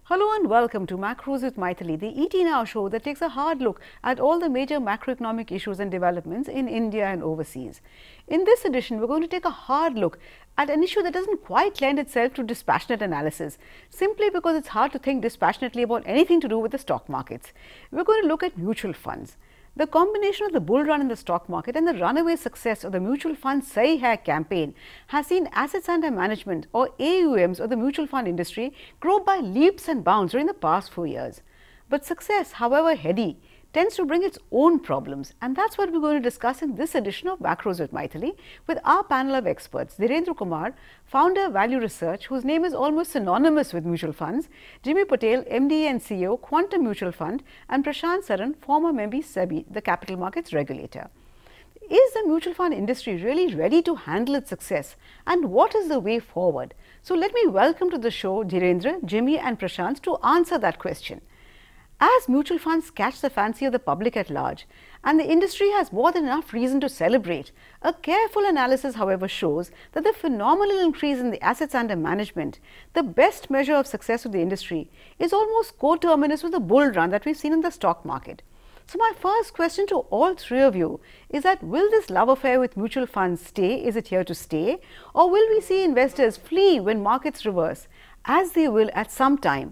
Hello and welcome to Macros with Mythili, the ET Now show that takes a hard look at all the major macroeconomic issues and developments in India and overseas. In this edition, we're going to take a hard look at an issue that doesn't quite lend itself to dispassionate analysis, simply because it's hard to think dispassionately about anything to do with the stock markets. We're going to look at mutual funds. The combination of the bull run in the stock market and the runaway success of the Mutual Funds Sahi Hai campaign has seen assets under management, or AUMs, of the mutual fund industry grow by leaps and bounds during the past 4 years. But success, however heady, tends to bring its own problems, and that's what we're going to discuss in this edition of Macros with Mythili with our panel of experts: Dhirendra Kumar, founder Value Research, whose name is almost synonymous with mutual funds; Jimmy Patel, MD and CEO, Quantum Mutual Fund; and Prashant Saran, former member SEBI, the capital markets regulator. Is the mutual fund industry really ready to handle its success, and what is the way forward? So let me welcome to the show Dhirendra, Jimmy and Prashant to answer that question. As mutual funds catch the fancy of the public at large, and the industry has more than enough reason to celebrate, a careful analysis, however, shows that the phenomenal increase in the assets under management, the best measure of success of the industry, is almost coterminous with the bull run that we've seen in the stock market. So my first question to all three of you is that, will this love affair with mutual funds stay? Is it here to stay? Or will we see investors flee when markets reverse, as they will at some time?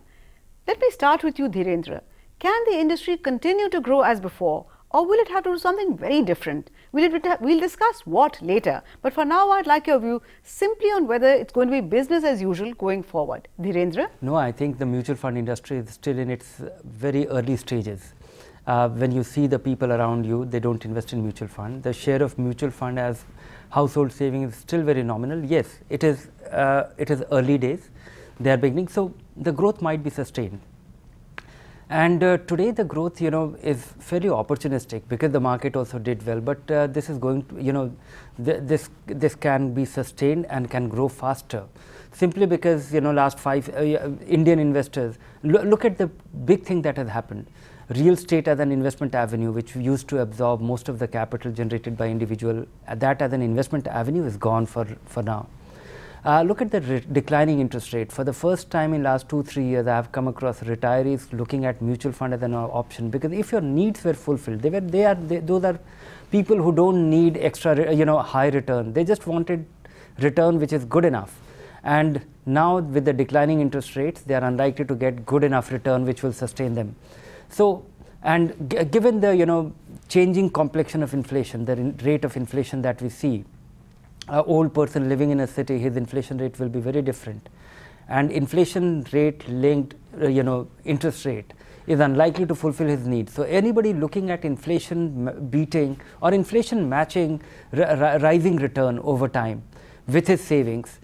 Let me start with you, Dhirendra. Can the industry continue to grow as before, or will it have to do something very different? We'll discuss what later, but for now I'd like your view simply on whether it's going to be business as usual going forward. Dhirendra? No, I think the mutual fund industry is still in its very early stages. When you see the people around you, they don't invest in mutual fund. The share of mutual fund as household savings is still very nominal. Yes, it is early days. They are beginning, so the growth might be sustained. And today the growth, is fairly opportunistic because the market also did well. But this is going to, this can be sustained and can grow faster, simply because last 5 Indian investors look at the big thing that has happened. Real estate as an investment avenue, which used to absorb most of the capital generated by individual, that as an investment avenue is gone for now. Look at the declining interest rate. For the first time in last 2-3 years, I have come across retirees looking at mutual fund as an option, because if your needs were fulfilled, those are people who don't need extra, high return. They just wanted return which is good enough. And now with the declining interest rates, they are unlikely to get good enough return which will sustain them. So, and given the changing complexion of inflation, the rate of inflation that we see, an old person living in a city, his inflation rate will be very different, and inflation rate linked interest rate is unlikely to fulfill his needs. So anybody looking at inflation beating or inflation matching rising return over time with his savings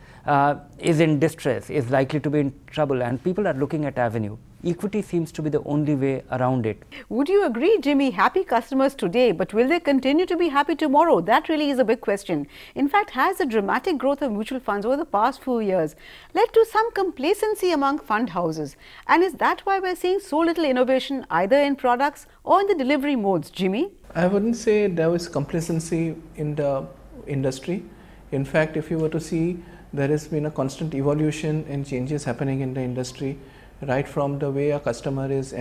is in distress, is likely to be in trouble, and people are looking at avenue. Equity seems to be the only way around it. Would you agree, Jimmy? Happy customers today, but will they continue to be happy tomorrow? That really is a big question. In fact, has the dramatic growth of mutual funds over the past few years led to some complacency among fund houses? And is that why we're seeing so little innovation either in products or in the delivery modes? Jimmy? I wouldn't say there was complacency in the industry. In fact, if you were to see, there has been a constant evolution and changes happening in the industry, right from the way a customer is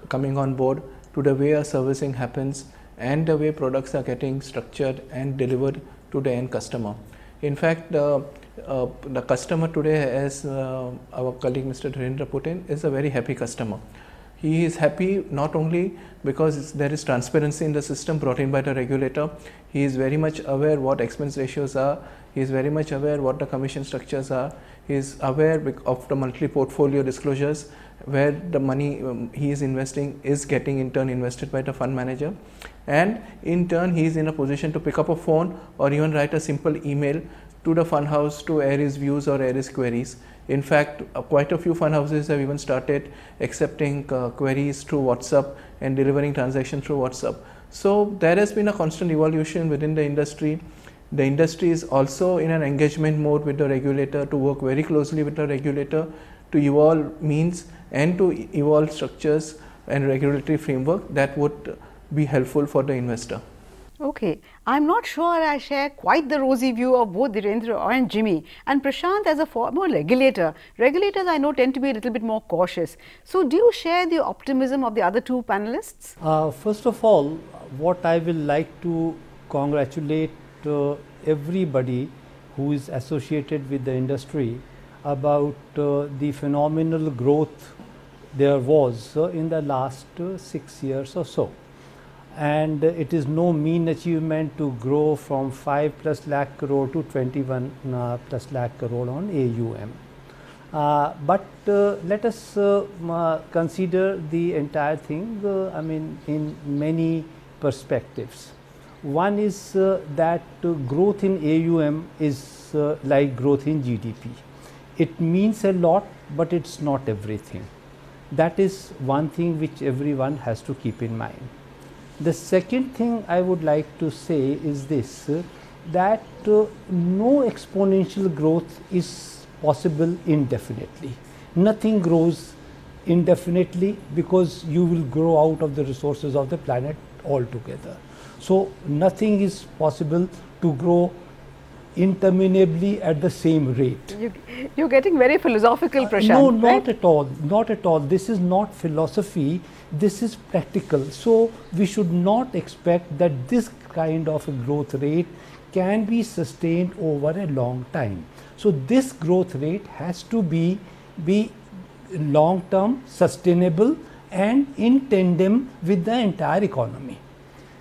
coming on board, to the way a servicing happens, and the way products are getting structured and delivered to the end customer. In fact, the customer today, as our colleague Mr. Dhirendra put in, is a very happy customer. He is happy not only because there is transparency in the system brought in by the regulator. He is very much aware what expense ratios are. He is very much aware what the commission structures are. He is aware of the monthly portfolio disclosures, where the money he is investing is getting in turn invested by the fund manager. And in turn, he is in a position to pick up a phone or even write a simple email to the fund house to air his views or air his queries. In fact, quite a few fund houses have even started accepting queries through WhatsApp and delivering transactions through WhatsApp. So there has been a constant evolution within the industry. The industry is also in an engagement mode with the regulator, to work very closely with the regulator to evolve means and to evolve structures and regulatory framework that would be helpful for the investor. Okay, I'm not sure I share quite the rosy view of both Dhirendra and Jimmy. And Prashant, as a former regulator, regulators I know tend to be a little bit more cautious. So, do you share the optimism of the other two panelists? First of all, what I will like to congratulate everybody who is associated with the industry about the phenomenal growth there was in the last 6 years or so. And it is no mean achievement to grow from 5+ lakh crore to 21+ lakh crore on AUM. But let us consider the entire thing, I mean, in many perspectives. One is that growth in AUM is like growth in GDP. It means a lot, but it's not everything. That is one thing which everyone has to keep in mind. The second thing I would like to say is this, that no exponential growth is possible indefinitely. Nothing grows indefinitely because you will grow out of the resources of the planet altogether. So, nothing is possible to grow interminably at the same rate. You're getting very philosophical, Prashant. No, not right? at all, not at all. This is not philosophy, this is practical. So, we should not expect that this kind of a growth rate can be sustained over a long time. So, this growth rate has to be long term, sustainable and in tandem with the entire economy.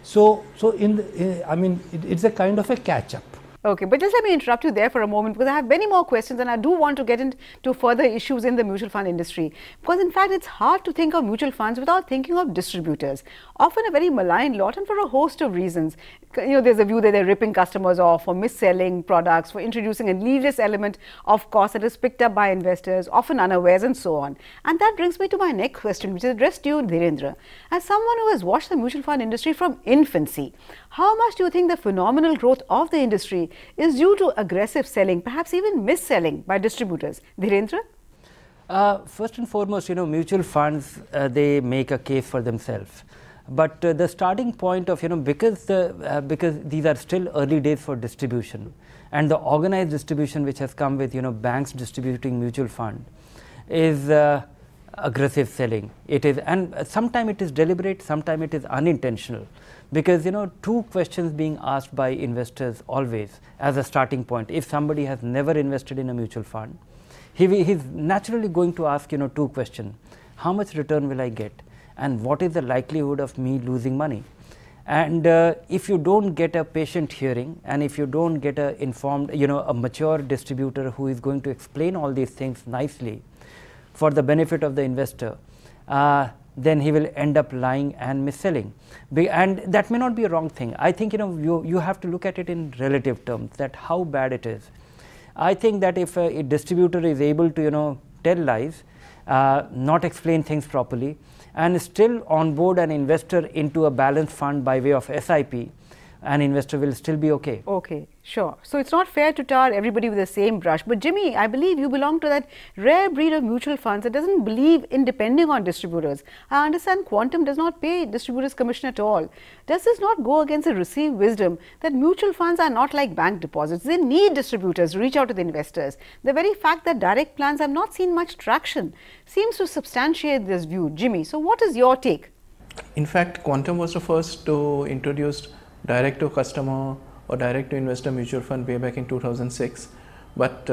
So I mean, it's a kind of a catch up. Okay, but just let me interrupt you there for a moment, because I have many more questions and I do want to get into further issues in the mutual fund industry. Because in fact, it's hard to think of mutual funds without thinking of distributors. Often a very maligned lot, and for a host of reasons. You know, there's a view that they're ripping customers off, for mis-selling products, for introducing a needless element of cost that is picked up by investors, often unawares, and so on. And that brings me to my next question, which is addressed to you, Dhirendra. As someone who has watched the mutual fund industry from infancy, how much do you think the phenomenal growth of the industry is due to aggressive selling, perhaps even mis-selling by distributors? Dhirendra? First and foremost, you know, mutual funds, they make a case for themselves. But the starting point of, you know, because these are still early days for distribution, and the organized distribution which has come with, you know, banks distributing mutual fund is aggressive selling. It is, and sometimes it is deliberate, sometimes it is unintentional, because, you know, two questions being asked by investors always as a starting point. If somebody has never invested in a mutual fund, he's naturally going to ask, you know, two questions: how much return will I get, and what is the likelihood of me losing money? And if you don't get a patient hearing, and if you don't get a informed, you know, a mature distributor who is going to explain all these things nicely for the benefit of the investor, then he will end up lying and mis-selling. And that may not be a wrong thing. I think, you know, you have to look at it in relative terms, that how bad it is. I think that if a distributor is able to, you know, tell lies, not explain things properly, and still onboard an investor into a balanced fund by way of SIP, an investor will still be okay. Okay, sure. So it's not fair to tar everybody with the same brush. But Jimmy, I believe you belong to that rare breed of mutual funds that doesn't believe in depending on distributors. I understand Quantum does not pay distributors commission at all. Does this not go against the received wisdom that mutual funds are not like bank deposits? They need distributors to reach out to the investors. The very fact that direct plans have not seen much traction seems to substantiate this view. Jimmy, so what is your take? In fact, Quantum was the first to introduce direct to customer or direct to investor mutual fund way back in 2006, but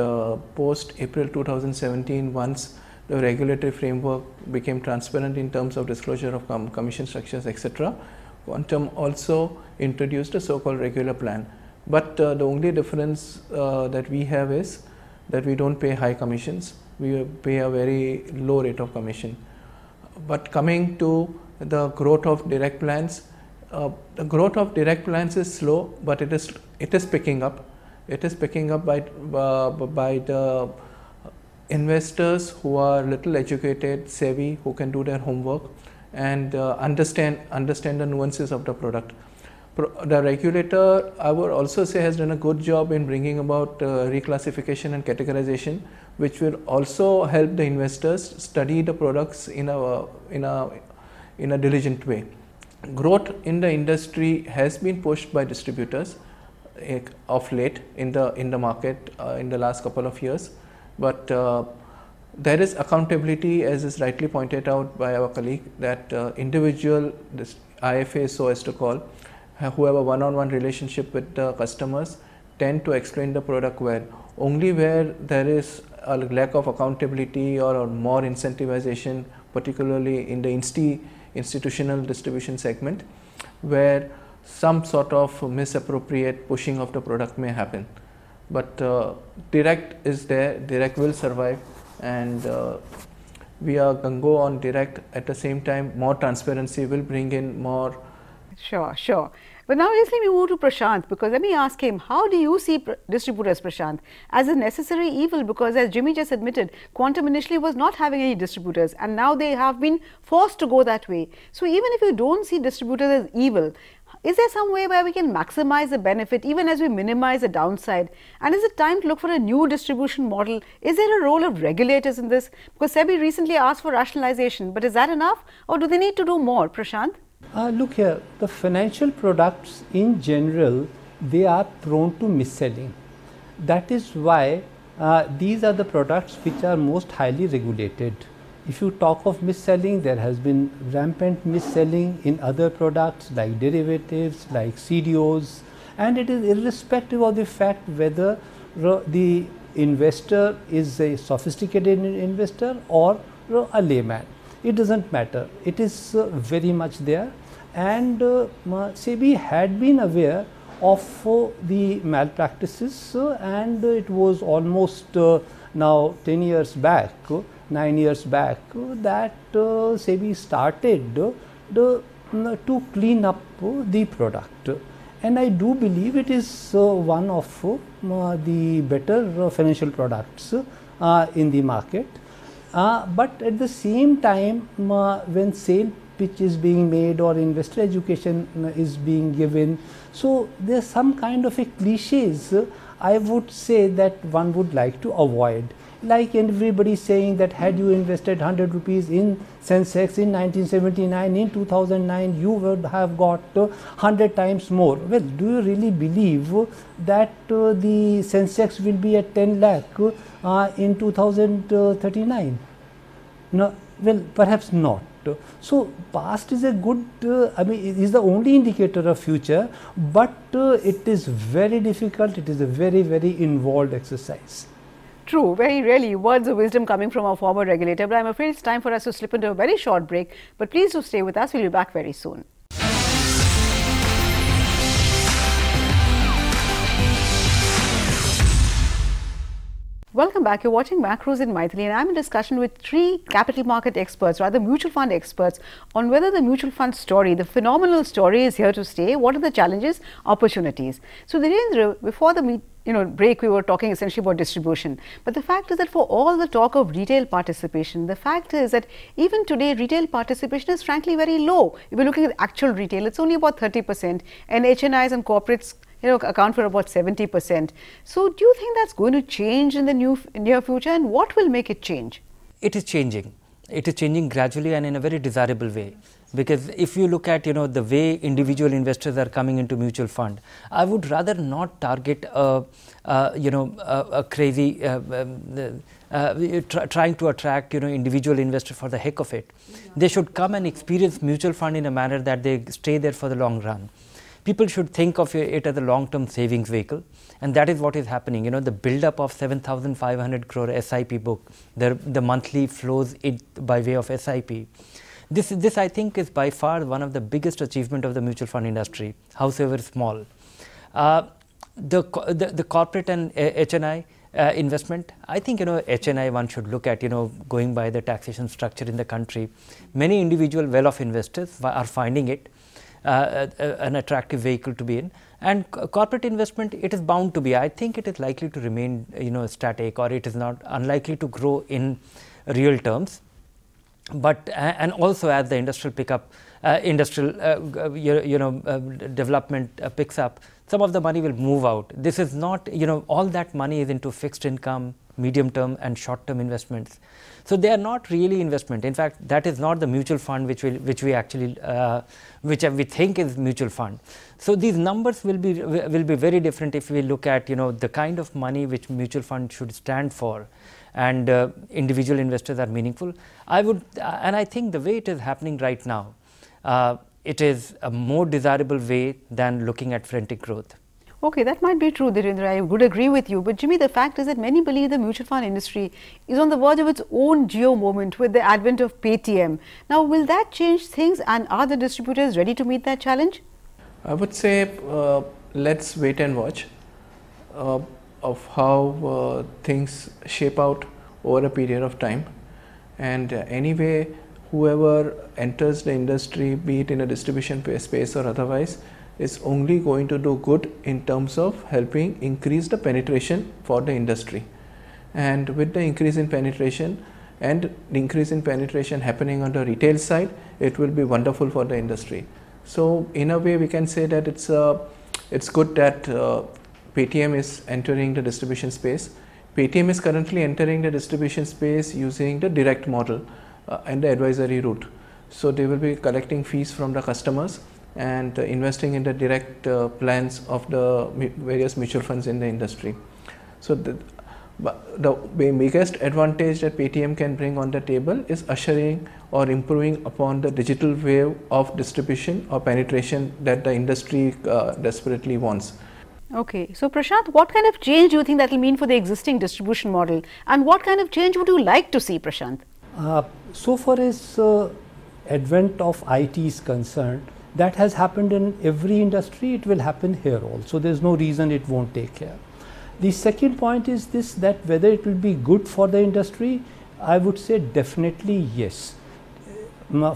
post April 2017, once the regulatory framework became transparent in terms of disclosure of commission structures, etc., Quantum also introduced a so-called regular plan. But the only difference that we have is that we don't pay high commissions, we pay a very low rate of commission. But coming to the growth of direct plans, the growth of direct plans is slow, but it is picking up. It is picking up by the investors who are little educated, savvy, who can do their homework and understand the nuances of the product. The regulator, I would also say, has done a good job in bringing about reclassification and categorization, which will also help the investors study the products in a diligent way. growth in the industry has been pushed by distributors of late in the market in the last couple of years, but there is accountability, as is rightly pointed out by our colleague, that individual IFAs, so as to call, who have a one-on-one relationship with the customers, tend to explain the product well. Only where there is a lack of accountability or more incentivization, particularly in the institutional distribution segment, where some sort of misappropriate pushing of the product may happen. But direct is there, direct will survive, and we are going to go on direct. At the same time, more transparency will bring in more. Sure, sure. But now let me move to Prashant, because let me ask him, how do you see distributors, Prashant, as a necessary evil? Because as Jimmy just admitted, Quantum initially was not having any distributors, and now they have been forced to go that way. So even if you don't see distributors as evil, is there some way where we can maximize the benefit even as we minimize the downside? And is it time to look for a new distribution model? Is there a role of regulators in this? Because SEBI recently asked for rationalization, but is that enough, or do they need to do more, Prashant? Look here, the financial products in general, they are prone to mis-selling. That is why these are the products which are most highly regulated. If you talk of mis-selling, there has been rampant mis-selling in other products like derivatives, like CDOs, and it is irrespective of the fact whether the investor is a sophisticated investor or a layman. It doesn't matter, it is very much there, and SEBI had been aware of the malpractices, and it was almost now 10 years back, 9 years back, that SEBI started to clean up the product, and I do believe it is one of the better financial products in the market. But at the same time, when sale pitch is being made or investor education is being given, so there is some kind of a cliches I would say that one would like to avoid. Like everybody saying that had you invested 100 rupees in Sensex in 1979, in 2009 you would have got 100 times more. Well, do you really believe that the Sensex will be at 10 lakh in 2039? No, well, perhaps not. So past is a good, I mean, it is the only indicator of future, but it is very difficult, it is a very, very involved exercise. True, very rarely words of wisdom coming from our former regulator, but I'm afraid it's time for us to slip into a very short break. But please do stay with us, we'll be back very soon. Welcome back. You're watching Macros in Mythili, and I'm in discussion with three capital market experts, rather mutual fund experts, on whether the mutual fund story, the phenomenal story, is here to stay. What are the challenges, opportunities? So, Dhirendra, before the break, we were talking essentially about distribution. But the fact is that for all the talk of retail participation, the fact is that even today, retail participation is frankly very low. If you're looking at actual retail, it's only about 30%, and HNIs and corporates account for about 70%. So do you think that's going to change in the near future, and what will make it change? It is changing. It is changing gradually and in a very desirable way. Because if you look at the way individual investors are coming into mutual fund, I would rather not target a crazy trying to attract individual investor for the heck of it. They should come and experience mutual fund in a manner that they stay there for the long run. People should think of it as a long-term savings vehicle, and that is what is happening. The build-up of 7,500 crore SIP book, the monthly flows by way of SIP. This I think is by far one of the biggest achievement of the mutual fund industry, howsoever small. The corporate and HNI investment, I think HNI one should look at going by the taxation structure in the country. Many individual well-off investors are finding it an attractive vehicle to be in, and corporate investment, it is bound to be. I think it is likely to remain static, or it is not unlikely to grow in real terms. But and also as the industrial pickup, development picks up, some of the money will move out. This is not all that money is into fixed income, medium term and short term investments. So they are not really investment. In fact, that is not the mutual fund which we actually we think is mutual fund. So these numbers will be very different if we look at the kind of money which mutual fund should stand for, and individual investors are meaningful. I think the way it is happening right now, it is a more desirable way than looking at frantic growth. Okay, that might be true, Dhirendra. I would agree with you. But Jimmy, the fact is that many believe the mutual fund industry is on the verge of its own geo moment with the advent of Paytm. Now, will that change things, and are the distributors ready to meet that challenge? I would say let's wait and watch of how things shape out over a period of time. And anyway, whoever enters the industry, be it in a distribution space or otherwise, is only going to do good in terms of helping increase the penetration for the industry. And with the increase in penetration and the increase in penetration happening on the retail side, it will be wonderful for the industry. So in a way we can say that it's good that Paytm is entering the distribution space. Paytm is currently entering the distribution space using the direct model and the advisory route. So they will be collecting fees from the customers and investing in the direct plans of the various mutual funds in the industry. So the biggest advantage that Paytm can bring on the table is ushering or improving upon the digital wave of distribution or penetration that the industry desperately wants. Okay, so Prashant, what kind of change do you think that will mean for the existing distribution model, and what kind of change would you like to see, Prashant? So far as advent of IT is concerned, that has happened in every industry. It will happen here also. There is no reason it won't take care. The second point is this, that whether it will be good for the industry, I would say definitely yes.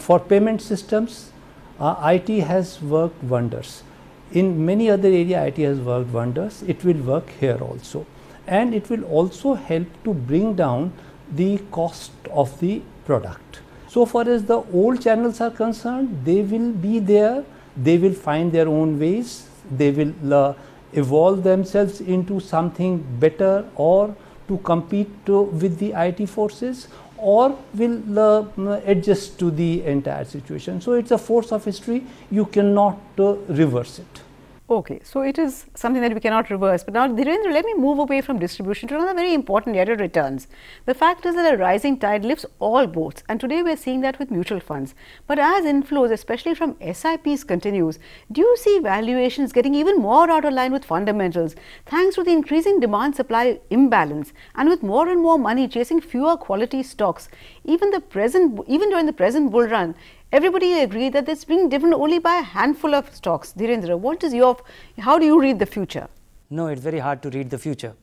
For payment systems, IT has worked wonders. In many other areas, IT has worked wonders. It will work here also. And it will also help to bring down the cost of the product. So far as the old channels are concerned, they will be there, they will find their own ways, they will evolve themselves into something better, or to compete with the IT forces, or will adjust to the entire situation. So it's a force of history, you cannot reverse it. Okay, so it is something that we cannot reverse. But now, Dhirendra, let me move away from distribution to another very important area, returns. The fact is that a rising tide lifts all boats, and today we are seeing that with mutual funds. But as inflows, especially from SIPs, continues, do you see valuations getting even more out of line with fundamentals, thanks to the increasing demand-supply imbalance, and with more and more money chasing fewer quality stocks? Even during the present bull run, everybody agreed that it's being driven only by a handful of stocks. Dhirendra, how do you read the future? No, it's very hard to read the future.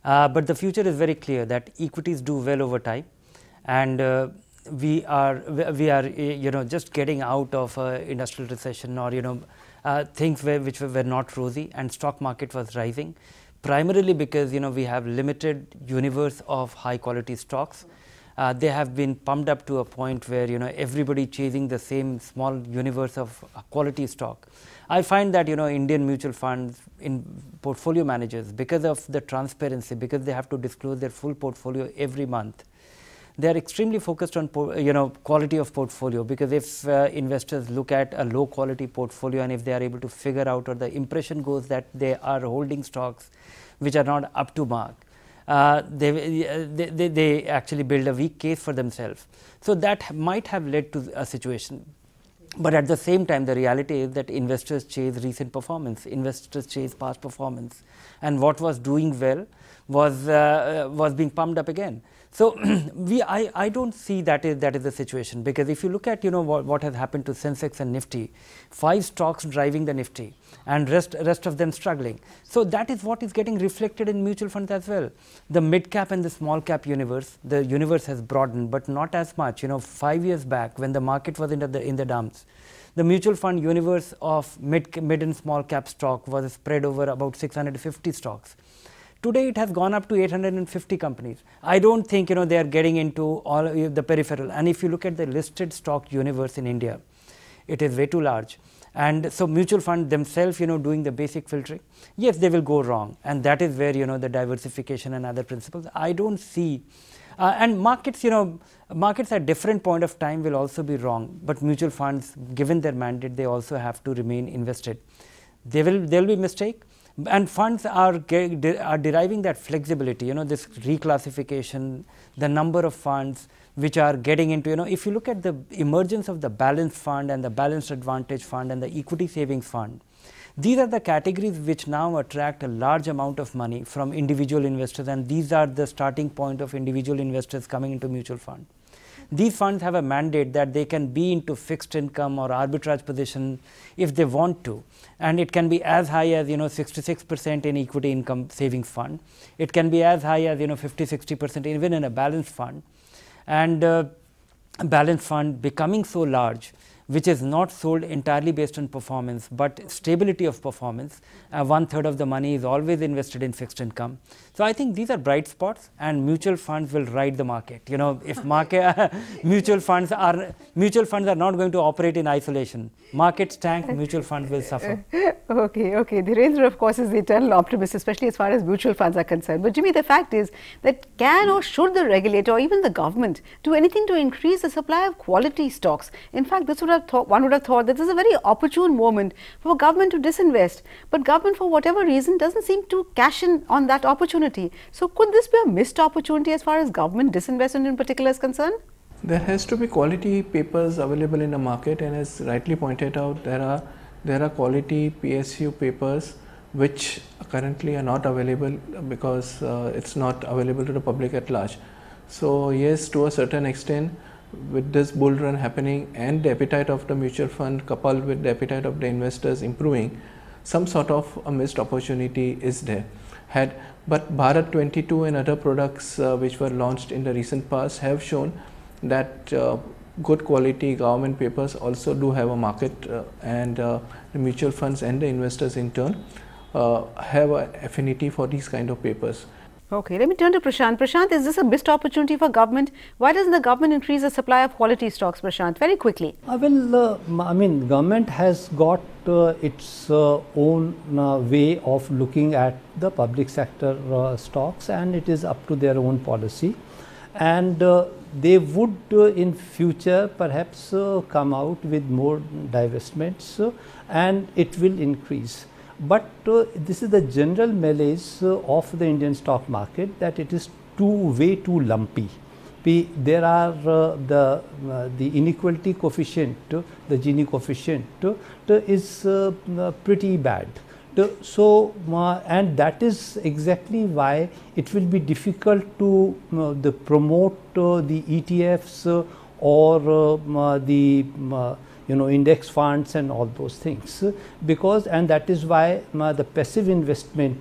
But the future is very clear that equities do well over time, and we are just getting out of industrial recession, or things which were not rosy, and stock market was rising, primarily because we have limited universe of high quality stocks. They have been pumped up to a point where everybody chasing the same small universe of quality stock. I find that Indian mutual funds in portfolio managers, because of the transparency, because they have to disclose their full portfolio every month, they are extremely focused on quality of portfolio. Because if investors look at a low quality portfolio, and if they are able to figure out, or the impression goes that they are holding stocks which are not up to mark, they actually build a weak case for themselves. So that might have led to a situation. But at the same time, the reality is that investors chase recent performance, investors chase past performance, and what was doing well was being pumped up again. So I don't see that is the situation, because if you look at what has happened to Sensex and Nifty, 5 stocks driving the Nifty and rest of them struggling. So that is what is getting reflected in mutual funds as well. The mid cap and the small cap universe, the universe has broadened, but not as much. 5 years back, when the market was in the dumps, the mutual fund universe of mid and small cap stock was spread over about 650 stocks. Today it has gone up to 850 companies. I don't think they are getting into all the peripheral. And if you look at the listed stock universe in India, it is way too large. And so mutual fund themselves, doing the basic filtering, yes, they will go wrong, and that is where the diversification and other principles. I don't see, and markets, markets at different point of time will also be wrong, but mutual funds, given their mandate, they also have to remain invested. There will be mistake, and funds are deriving that flexibility, this reclassification, the number of funds which are getting into, if you look at the emergence of the balanced fund and the balanced advantage fund and the equity savings fund, these are the categories which now attract a large amount of money from individual investors, and these are the starting point of individual investors coming into mutual fund. These funds have a mandate that they can be into fixed income or arbitrage position if they want to, and it can be as high as 66% in equity income savings fund. It can be as high as 50-60% even in a balanced fund, and a balanced fund becoming so large, which is not sold entirely based on performance, but stability of performance. 1/3 of the money is always invested in fixed income. So I think these are bright spots, and mutual funds will ride the market. If market mutual funds are not going to operate in isolation. Markets tank, mutual funds will suffer. Okay. Dhirendra, of course, is the eternal optimist, especially as far as mutual funds are concerned. But Jimmy, the fact is that can or should the regulator or even the government do anything to increase the supply of quality stocks? In fact, one would have thought that this is a very opportune moment for government to disinvest. But government, for whatever reason, doesn't seem to cash in on that opportunity. So could this be a missed opportunity as far as government disinvestment in particular is concerned? There has to be quality papers available in the market, and as rightly pointed out, there are quality PSU papers which currently are not available because it's not available to the public at large. So yes, to a certain extent, with this bull run happening and the appetite of the mutual fund coupled with the appetite of the investors improving, some sort of a missed opportunity is there. But Bharat 22 and other products which were launched in the recent past have shown that good quality government papers also do have a market, and the mutual funds and the investors in turn have an affinity for these kind of papers. Okay, let me turn to Prashant. Prashant, is this a missed opportunity for government? Why doesn't the government increase the supply of quality stocks, Prashant? Very quickly. Government has got its own way of looking at the public sector stocks, and it is up to their own policy. And they would in future perhaps come out with more divestments, and it will increase. But this is the general malaise of the Indian stock market, that it is way too lumpy. There are the inequality coefficient, the Gini coefficient is pretty bad. So and that is exactly why it will be difficult to promote the ETFs or the index funds and all those things, because, and that is why the passive investment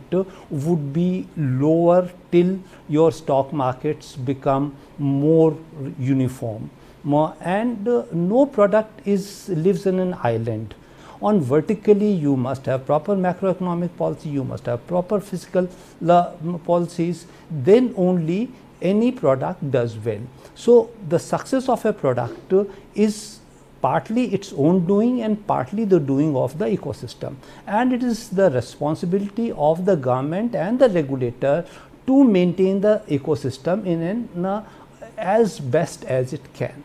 would be lower till your stock markets become more uniform, and no product lives in an island. On vertically, you must have proper macroeconomic policy, you must have proper fiscal policies, then only any product does well. So the success of a product is partly its own doing and partly the doing of the ecosystem, and it is the responsibility of the government and the regulator to maintain the ecosystem in as best as it can.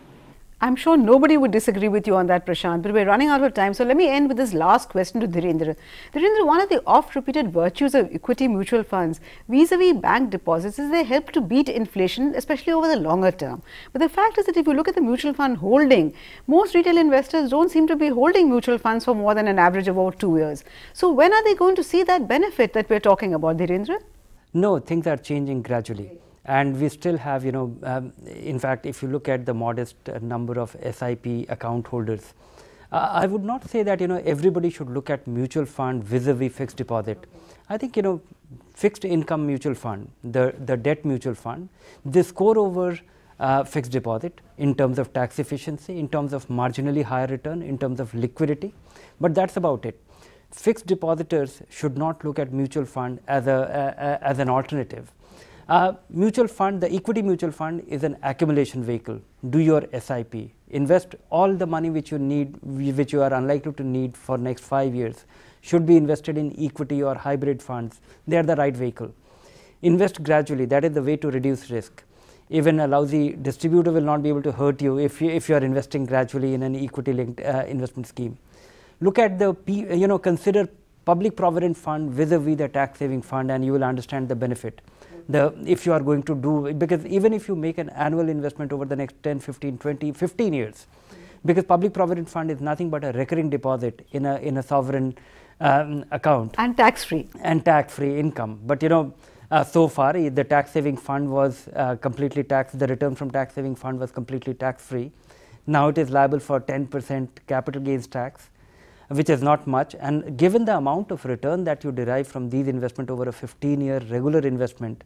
I'm sure nobody would disagree with you on that, Prashant, but we're running out of time. So let me end with this last question to Dhirendra. Dhirendra, one of the oft-repeated virtues of equity mutual funds vis-a-vis bank deposits is they help to beat inflation, especially over the longer term. But the fact is that if you look at the mutual fund holding, most retail investors don't seem to be holding mutual funds for more than an average of about 2 years. So when are they going to see that benefit that we're talking about, Dhirendra? No, things are changing gradually. And we still have, in fact, if you look at the modest number of SIP account holders, I would not say that, everybody should look at mutual fund vis-a-vis fixed deposit. I think, fixed income mutual fund, the debt mutual fund, they score over fixed deposit in terms of tax efficiency, in terms of marginally higher return, in terms of liquidity, but that's about it. Fixed depositors should not look at mutual fund as an alternative. Mutual fund, the equity mutual fund is an accumulation vehicle. Do your SIP, Invest all the money which you need, which you are unlikely to need for next 5 years, should be invested in equity or hybrid funds. They are the right vehicle. Invest gradually, that is the way to reduce risk. Even a lousy distributor will not be able to hurt you if you are investing gradually in an equity linked investment scheme. Look at the consider public provident fund vis-a-vis the tax saving fund, and you will understand the benefit. If you are going to do, because even if you make an annual investment over the next 10, 15, 20, 15 years, because public provident fund is nothing but a recurring deposit in a sovereign account. And tax free. And tax free income. But so far the tax saving fund was completely taxed, the return from tax saving fund was completely tax free. Now it is liable for 10% capital gains tax, which is not much, and given the amount of return that you derive from these investment over a 15-year regular investment,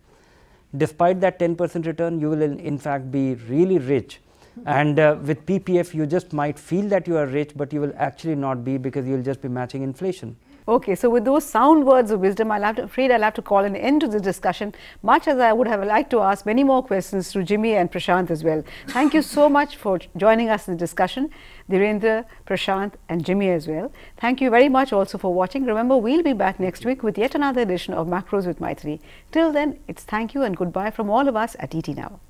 despite that 10% return, you will in fact be really rich. And with PPF you just might feel that you are rich, but you will actually not be, because you will just be matching inflation. Okay, so with those sound words of wisdom, afraid I'll have to call an end to the discussion, much as I would have liked to ask many more questions to Jimmy and Prashant as well. Thank you so much for joining us in the discussion, Dhirendra, Prashant and Jimmy as well. Thank you very much also for watching. Remember, we'll be back next week with yet another edition of Macros with Mythili. Till then, it's thank you and goodbye from all of us at ET Now.